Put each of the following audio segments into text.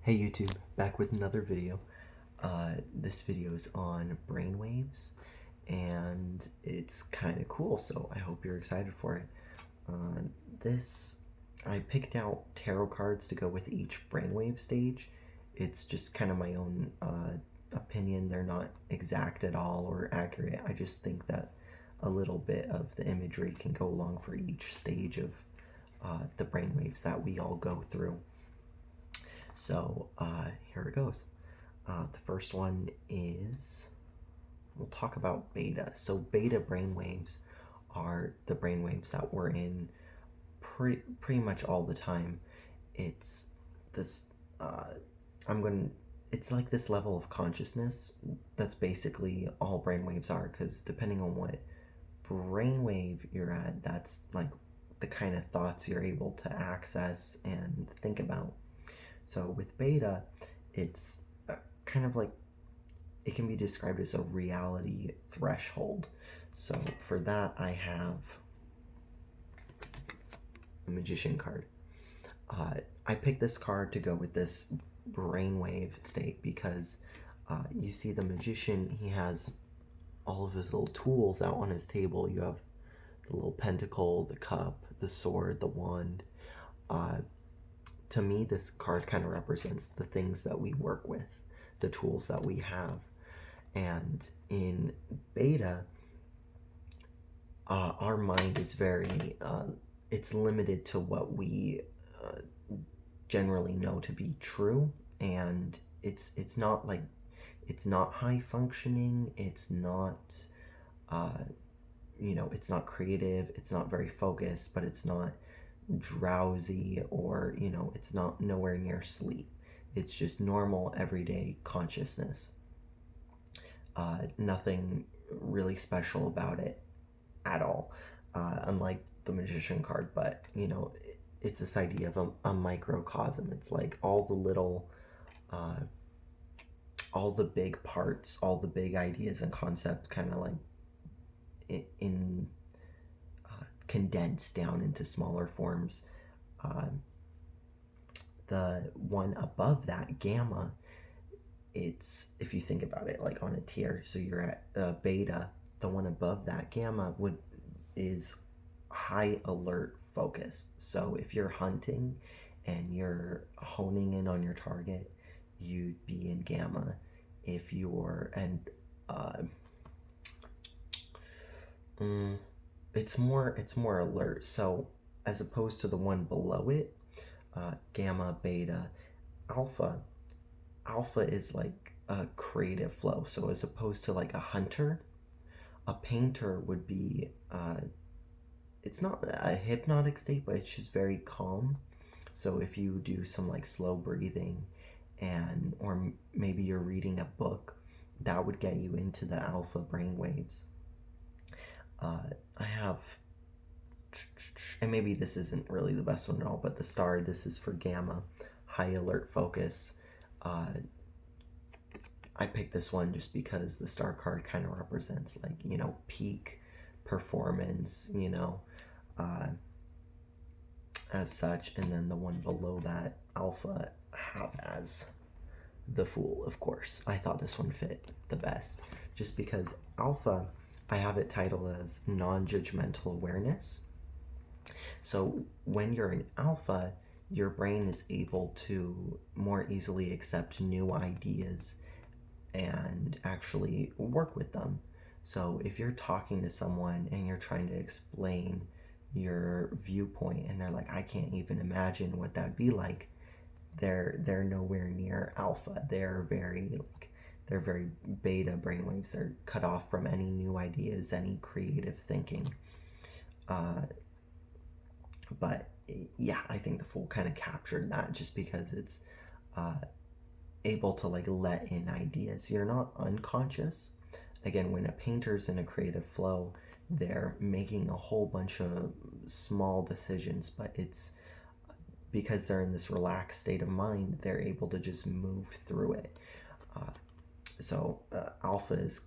Hey YouTube, back with another video. This video is on brainwaves, and it's kind of cool, so I hope you're excited for it. This, I picked out tarot cards to go with each brainwave stage. It's just kind of my own opinion. They're not exact at all or accurate. I just think that a little bit of the imagery can go along for each stage of the brainwaves that we all go through. So here it goes. The first one is, we'll talk about beta. So beta brainwaves are the brainwaves that we're in pretty much all the time. It's this, it's like this level of consciousness. That's basically all brainwaves are, because depending on what brainwave you're at, that's like the kind of thoughts you're able to access and think about. So with beta, it's kind of like, it can be described as a reality threshold. So for that, I have the Magician card. I picked this card to go with this brainwave state because you see the Magician, he has all of his little tools out on his table. You have the little pentacle, the cup, the sword, the wand. To me, this card kind of represents the things that we work with, the tools that we have. And in beta, our mind is very, it's limited to what we generally know to be true. And it's not like, it's not high functioning, it's not, it's not creative, it's not very focused, but it's not drowsy, or it's not nowhere near sleep. It's just normal everyday consciousness. Nothing really special about it at all, unlike the Magician card. But it's this idea of a microcosm. It's like all the little all the big parts, all the big ideas and concepts kind of like in condensed down into smaller forms. The one above that, gamma, it's, if you think about it like on a tier, so you're at beta, the one above that, gamma, is high alert focused. So if you're hunting and you're honing in on your target, you'd be in gamma. If you're it's more alert. So as opposed to the one below it, gamma, beta, alpha is like a creative flow. So as opposed to like a hunter, a painter would be it's not a hypnotic state, but it's just very calm. So if you do some like slow breathing, or maybe you're reading a book, that would get you into the alpha brain waves. I have, and maybe this isn't really the best one at all, but the star, this is for gamma, high alert focus. I picked this one just because the star card kind of represents like, peak performance, as such. And then the one below that, alpha, I have as the Fool, of course. I thought this one fit the best just because alpha, I have it titled as non-judgmental awareness. So when you're in alpha, your brain is able to more easily accept new ideas and actually work with them. So if you're talking to someone and you're trying to explain your viewpoint and they're like, I can't even imagine what that'd be like, they're nowhere near alpha. They're very beta brainwaves. They're cut off from any new ideas, any creative thinking. But yeah, I think the Fool kind of captured that just because it's able to like let in ideas. You're not unconscious. Again, when a painter's in a creative flow, they're making a whole bunch of small decisions, but it's because they're in this relaxed state of mind, they're able to just move through it. So alpha is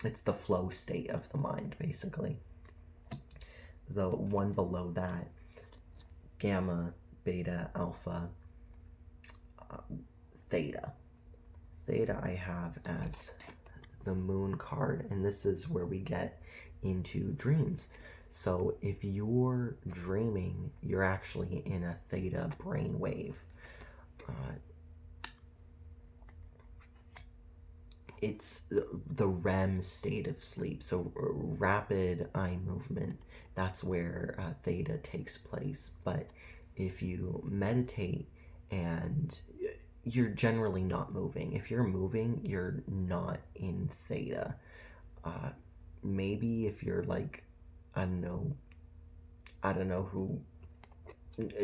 it's the flow state of the mind, basically. The one below that, gamma, beta, alpha, theta. Theta I have as the moon card, and this is where we get into dreams. So if you're dreaming, you're actually in a theta brainwave. It's the REM state of sleep. So rapid eye movement, that's where theta takes place. But if you meditate and you're generally not moving, if you're moving, you're not in theta. Maybe if you're like, I don't know who,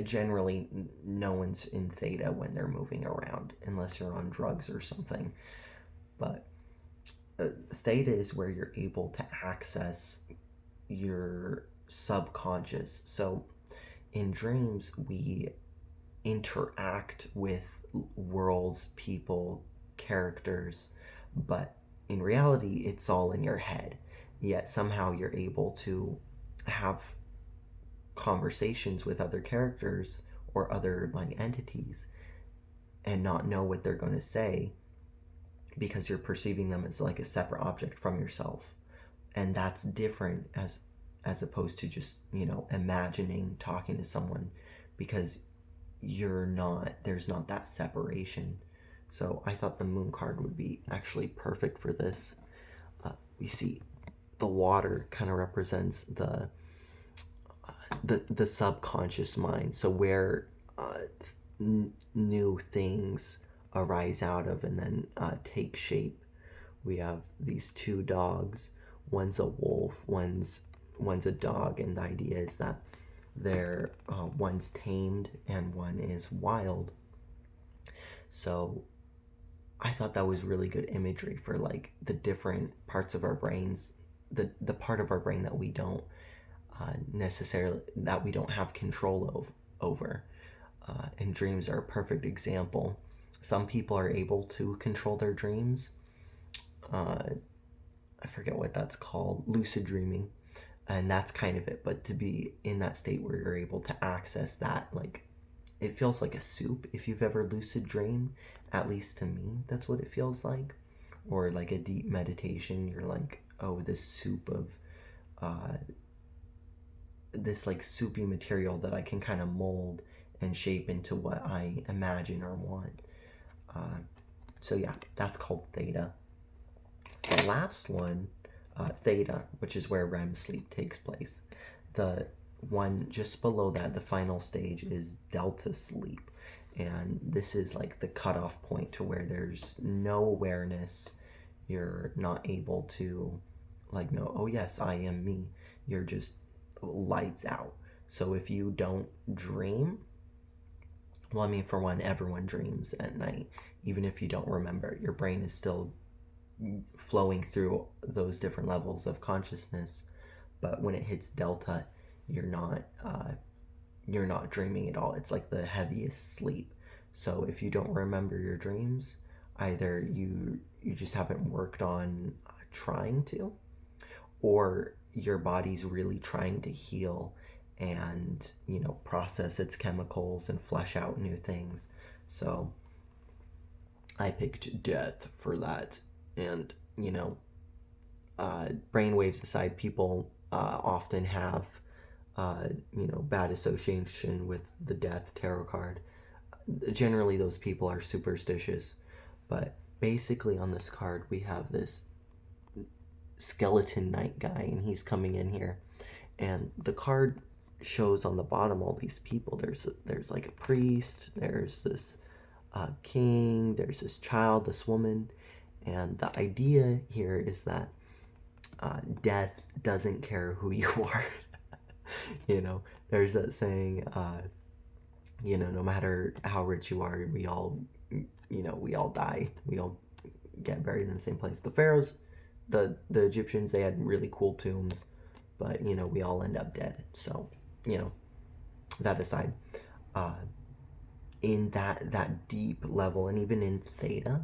generally no one's in theta when they're moving around unless you're on drugs or something. But theta is where you're able to access your subconscious. So in dreams, we interact with worlds, people, characters, but in reality, it's all in your head. Yet somehow you're able to have conversations with other characters or other like entities and not know what they're going to say because you're perceiving them as like a separate object from yourself. And that's different as opposed to just, imagining talking to someone, because there's not that separation. So I thought the moon card would be actually perfect for this. We see the water kind of represents the subconscious mind. So where new things arise out of and then take shape. We have these two dogs. One's a wolf, one's a dog, and the idea is that they're one's tamed and one is wild. So I thought that was really good imagery for like the different parts of our brains, the part of our brain that we don't have control over. And dreams are a perfect example. Some people are able to control their dreams. I forget what that's called, lucid dreaming, and that's kind of it. But to be in that state where you're able to access that, like, it feels like a soup. If you've ever lucid dreamed, at least to me, that's what it feels like. Or like a deep meditation, you're like, oh, this soup of this like soupy material that I can kind of mold and shape into what I imagine or want. So yeah, that's called theta. The last one, theta, which is where REM sleep takes place. The one just below that, the final stage, is delta sleep. And this is like the cutoff point to where there's no awareness. You're not able to like know, oh yes, I am me. You're just lights out. So if you don't dream, well, I mean, for one, everyone dreams at night. Even if you don't remember, your brain is still flowing through those different levels of consciousness. But when it hits delta, you're not dreaming at all. It's like the heaviest sleep. So if you don't remember your dreams, either you just haven't worked on trying to, or your body's really trying to heal and process its chemicals and flesh out new things. So I picked death for that. And brainwaves aside, people often have bad association with the death tarot card. Generally those people are superstitious, but basically on this card we have this skeleton knight guy, and he's coming in here, and the card shows on the bottom all these people. There's like a priest, there's this king, there's this child, this woman, and the idea here is that death doesn't care who you are. There's that saying, no matter how rich you are, we all die, we all get buried in the same place. The pharaohs, the Egyptians, they had really cool tombs, but we all end up dead. So that aside, in that deep level, and even in theta,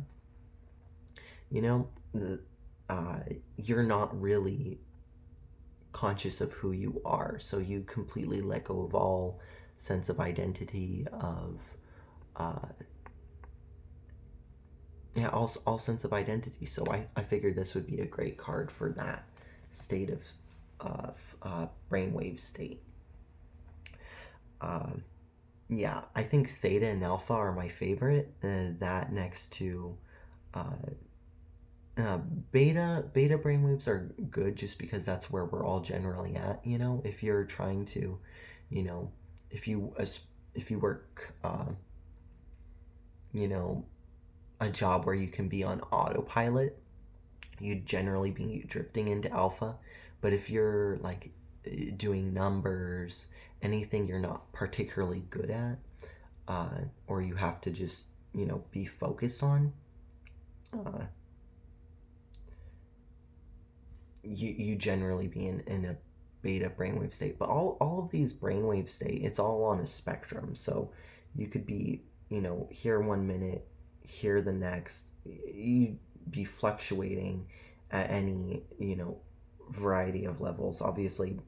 you're not really conscious of who you are, so you completely let go of all sense of identity, of yeah, all sense of identity. So I figured this would be a great card for that state of brainwave state. Yeah, I think theta and alpha are my favorite. That next to uh, beta brainwaves are good just because that's where we're all generally at. You know, if you're trying to, you know, if you work, you know, a job where you can be on autopilot, you'd generally be drifting into alpha. But if you're like doing numbers, anything you're not particularly good at, or you have to just, you know, be focused on, you generally be in a beta brainwave state. But all of these brainwave state, it's all on a spectrum. So you could be, you know, here 1 minute, here the next. You be fluctuating at any, you know, variety of levels. Obviously,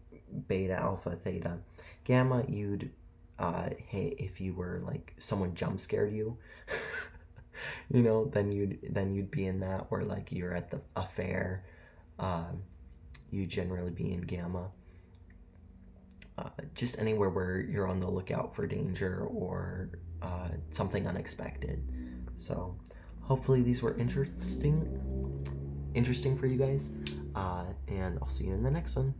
beta, alpha, theta, gamma, you'd hey, if you were like someone jump scared you, you know, then you'd be in that. Or like you're at a fair, you generally be in gamma. Just anywhere where you're on the lookout for danger or something unexpected. So hopefully these were interesting for you guys, and I'll see you in the next one.